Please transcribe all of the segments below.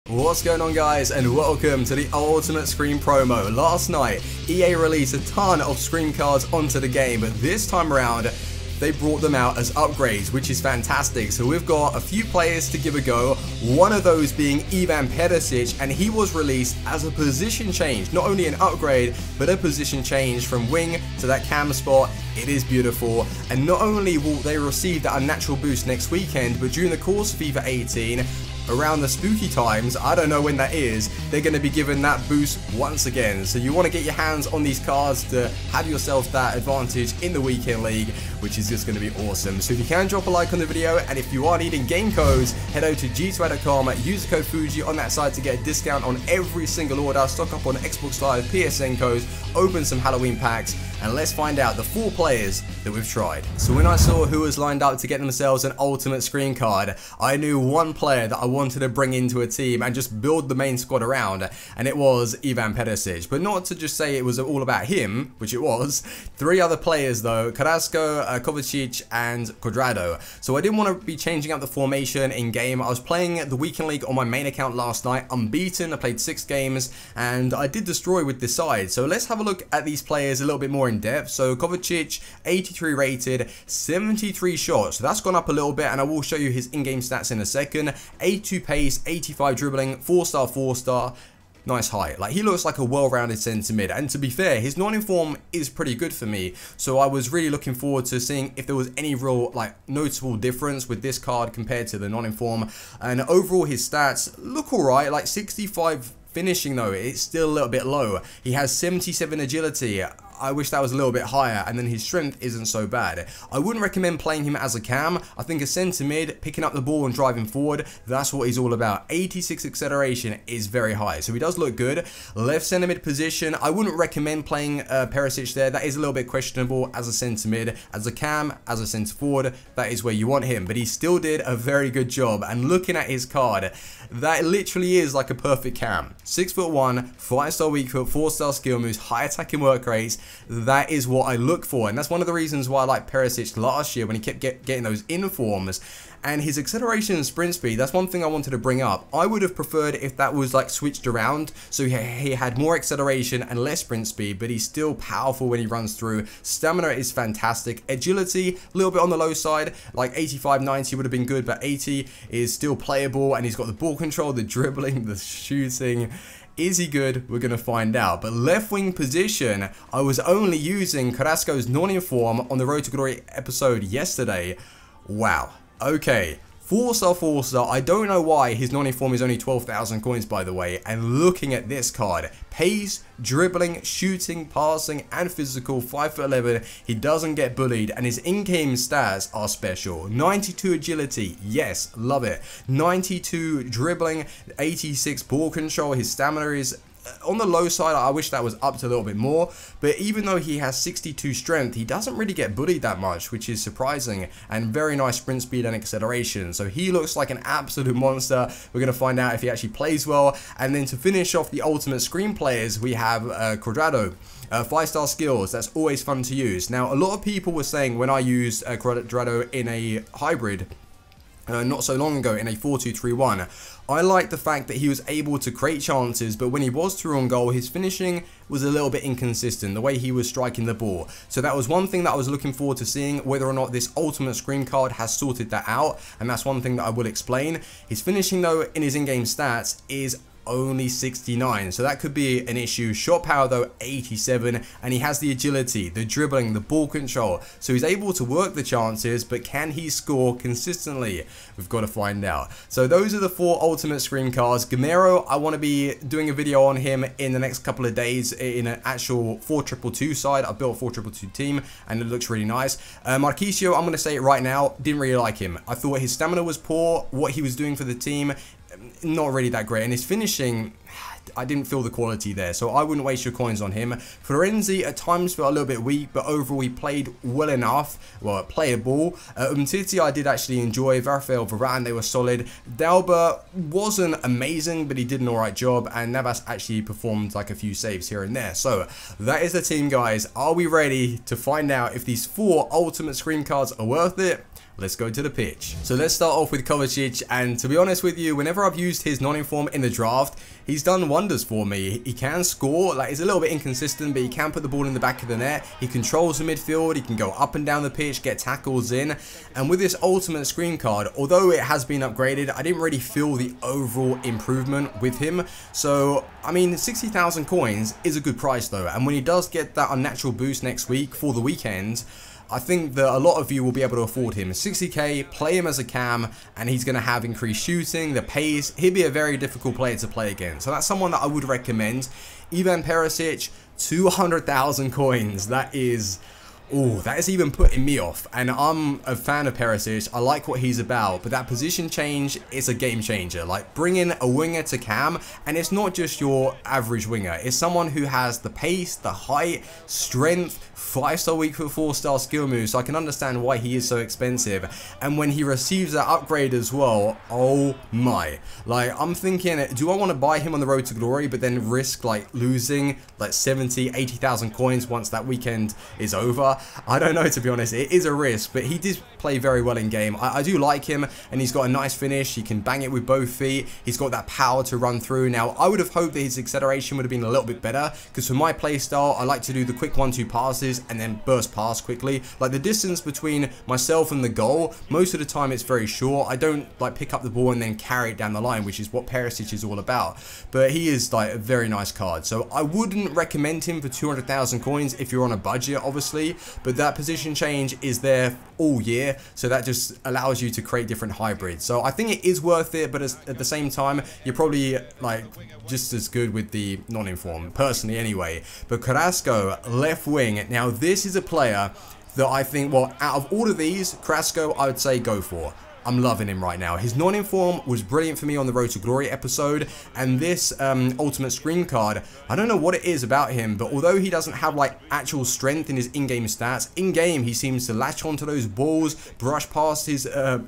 What's going on, guys, and welcome to the Ultimate Scream promo. Last night, EA released a ton of Scream cards onto the game, but this time around, they brought them out as upgrades, which is fantastic. So we've got a few players to give a go, one of those being Perisic, and he was released as a position change, not only an upgrade, but a position change from wing to that cam spot. It is beautiful, and not only will they receive that unnatural boost next weekend, but during the course of FIFA 18, around the spooky times, I don't know when that is, they're going to be given that boost once again. So you want to get your hands on these cards to have yourself that advantage in the weekend league, which is just going to be awesome. So if you can, drop a like on the video, and if you are needing game codes, head over to g2a.com, use the code Fuji on that site to get a discount on every single order, stock up on Xbox Live PSN codes, open some Halloween packs, and let's find out the 4 players that we've tried. So when I saw who was lined up to get themselves an Ultimate Screen card, I knew one player that I wanted to bring into a team and just build the main squad around, and it was Perisic. But not to just say it was all about him, which it was. 3 other players though: Carrasco, Kovacic, and Cuadrado. So I didn't want to be changing up the formation in game. I was playing the weekend league on my main account last night, unbeaten. I played 6 games and I did destroy with this side. So let's have a look at these players a little bit more in depth. So Kovacic, 83 rated, 73 shots. So that's gone up a little bit, and I will show you his in-game stats in a second. 82 pace, 85 dribbling, 4-star, 4-star. Nice height. Like, he looks like a well-rounded centre mid, and to be fair, his non-inform is pretty good for me, so I was really looking forward to seeing if there was any real noticeable difference with this card compared to the non-inform. And overall his stats look alright. Like 65 finishing though, it's still a little bit low. He has 77 agility. I wish that was a little bit higher, and then his strength isn't so bad. I wouldn't recommend playing him as a cam. I think a centre mid, picking up the ball and driving forward, that's what he's all about. 86 acceleration is very high, so he does look good. Left centre mid position, I wouldn't recommend playing Perisic there. That is a little bit questionable as a centre mid. As a cam, as a centre forward, that is where you want him, but he still did a very good job. And looking at his card, that literally is like a perfect cam. 6'1", 5-star weak foot, 4-star skill moves, high attacking work rates. That is what I look for, and that's one of the reasons why I liked Perisic last year when he kept getting those informs. And his acceleration and sprint speed, that's one thing I wanted to bring up. I would have preferred if that was switched around, so he had more acceleration and less sprint speed, but he's still powerful when he runs through. Stamina is fantastic. Agility, a little bit on the low side, like 85, 90 would have been good, but 80 is still playable, and he's got the ball control, the dribbling, the shooting. Is he good? We're going to find out. But left wing position, I was only using Carrasco's non-inform on the Road to Glory episode yesterday. Wow. Okay. 4-star, 4-star. I don't know why his non-inform is only 12,000 coins, by the way. And looking at this card, pace, dribbling, shooting, passing, and physical, 5'11". He doesn't get bullied, and his in-game stats are special. 92 agility, yes, love it. 92 dribbling, 86 ball control. His stamina is on the low side. I wish that was up to a little bit more, but even though he has 62 strength, he doesn't really get bullied that much, which is surprising. And very nice sprint speed and acceleration, so he looks like an absolute monster. We're going to find out if he actually plays well. And then to finish off the Ultimate Screen players, we have Cuadrado. 5-star skills, that's always fun to use. Now, a lot of people were saying when I used Cuadrado in a hybrid not so long ago in a 4-2-3-1, I liked the fact that he was able to create chances, but when he was through on goal, his finishing was a little bit inconsistent, the way he was striking the ball. So that was one thing that I was looking forward to seeing, whether or not this Ultimate Screen card has sorted that out, and that's one thing that I will explain. His finishing though, in his in-game stats, is only 69, so that could be an issue. Shot power though, 87, and he has the agility, the dribbling, the ball control, so he's able to work the chances, but can he score consistently? We've got to find out. So those are the 4 Ultimate Screen cards. Gamero, I want to be doing a video on him in the next couple of days in an actual 4-2-2 side. I built a 4-2-2 team and it looks really nice. Marquisio, I'm going to say it right now, didn't really like him. I thought his stamina was poor, what he was doing for the team, not really that great, and his finishing, I didn't feel the quality there, so I wouldn't waste your coins on him. Florenzi at times felt a little bit weak, but overall he played well enough, well, playable. Umtiti I did actually enjoy. Varfel, Varane, they were solid. Dalba wasn't amazing, but he did an alright job, and Navas actually performed like a few saves here and there. So that is the team, guys. Are we ready to find out if these 4 Ultimate Screen cards are worth it? let's go to the pitch. So let's start off with Kovacic, and to be honest with you, whenever I've used his non-inform in the draft, he's done wonders for me. He can score, like he's a little bit inconsistent, but he can put the ball in the back of the net. He controls the midfield, he can go up and down the pitch, get tackles in, and with this ultimate screen card, although it has been upgraded, I didn't really feel the overall improvement with him. So, I mean, 60,000 coins is a good price though, and when he does get that unnatural boost next week for the weekend, I think that a lot of you will be able to afford him. 60k, play him as a cam, and he's going to have increased shooting, the pace. He'll be a very difficult player to play against. So that's someone that I would recommend. Ivan Perisic, 200,000 coins. That is... oh, that is even putting me off, and I'm a fan of Perisic. I like what he's about, but that position change is a game changer. Like bringing a winger to cam, and it's not just your average winger. It's someone who has the pace, the height, strength, 5-star weak foot, 4-star skill moves. So I can understand why he is so expensive. And when he receives that upgrade as well, oh my! Like I'm thinking, do I want to buy him on the road to glory, but then risk like losing like 70, 80,000 coins once that weekend is over? I don't know, to be honest. It is a risk, but he did play very well in game. I do like him, and he's got a nice finish. He can bang it with both feet. He's got that power to run through. Now, I would have hoped that his acceleration would have been a little bit better, because for my play style, I like to do the quick 1-2 passes and then burst past quickly. Like the distance between myself and the goal, most of the time it's very short. I don't like pick up the ball and then carry it down the line, which is what Perisic is all about. But he is like a very nice card. So I wouldn't recommend him for 200,000 coins if you're on a budget, obviously. But that position change is there all year, so that just allows you to create different hybrids. So I think it is worth it, but at the same time, you're probably like just as good with the non-inform, personally anyway. But Carrasco, left wing. Now this is a player that I think, well, out of all of these, Carrasco, I would say go for. I'm loving him right now. His non-inform was brilliant for me on the Road to Glory episode, and this ultimate screen card, I don't know what it is about him, but although he doesn't have like actual strength in his in-game stats, in-game he seems to latch onto those balls, brush past his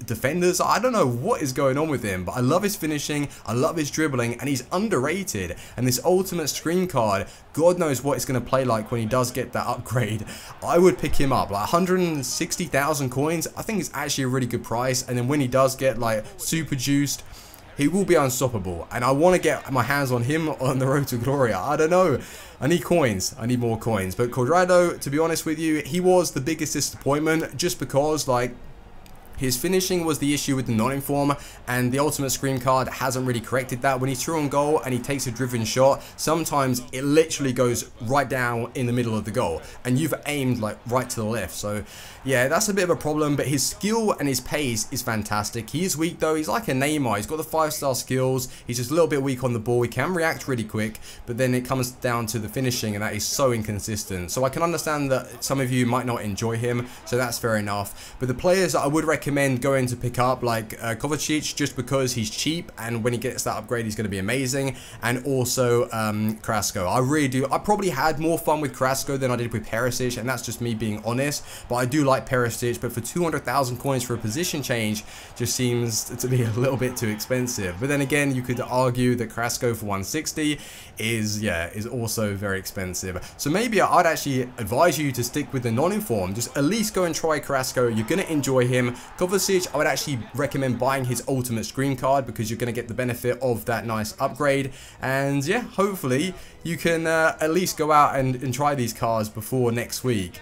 defenders. I don't know what is going on with him, but I love his finishing, I love his dribbling, and he's underrated. And this ultimate screen card, God knows what it's going to play like when he does get that upgrade. I would pick him up. Like 160,000 coins, I think it's actually a really good price. And then when he does get like super juiced, he will be unstoppable. And I want to get my hands on him on the road to glory. I don't know. I need coins. I need more coins. But Cuadrado, to be honest with you, he was the biggest disappointment, just because like his finishing was the issue with the non-inform, and the ultimate screen card hasn't really corrected that. When he's through on goal and he takes a driven shot, sometimes it literally goes right down in the middle of the goal, and you've aimed like right to the left. So yeah, that's a bit of a problem, but his skill and his pace is fantastic. He is weak though. He's like a Neymar. He's got the 5-star skills. He's just a little bit weak on the ball. He can react really quick, but then it comes down to the finishing, and that is so inconsistent. So I can understand that some of you might not enjoy him, so that's fair enough. But the players that I would recommend going to pick up, like Kovacic, just because he's cheap, and when he gets that upgrade he's going to be amazing, and also Carrasco. I really do. I probably had more fun with Carrasco than I did with Perisic, and that's just me being honest, but I do like Perisic. But for 200,000 coins for a position change just seems to be a little bit too expensive. But then again, you could argue that Carrasco for 160 is also very expensive. So maybe I'd actually advise you to stick with the non-inform. Just at least go and try Carrasco. You're going to enjoy him. Kovacic, I would actually recommend buying his ultimate screen card, because you're going to get the benefit of that nice upgrade. And yeah, hopefully you can at least go out and try these cards before next week.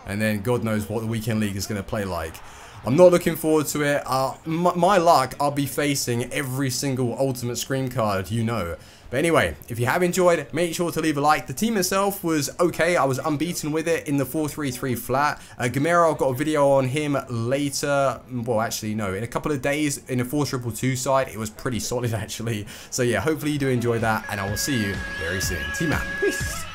And then God knows what the weekend league is going to play like. I'm not looking forward to it. My luck, I'll be facing every single ultimate screen card, you know. But anyway, if you have enjoyed, make sure to leave a like. The team itself was okay. I was unbeaten with it in the 4-3-3 flat. Gamero, I've got a video on him later. Well, actually, no. In a couple of days, in a 4-2-2 side, it was pretty solid, actually. So yeah, hopefully you do enjoy that, and I will see you very soon. T-Man, peace.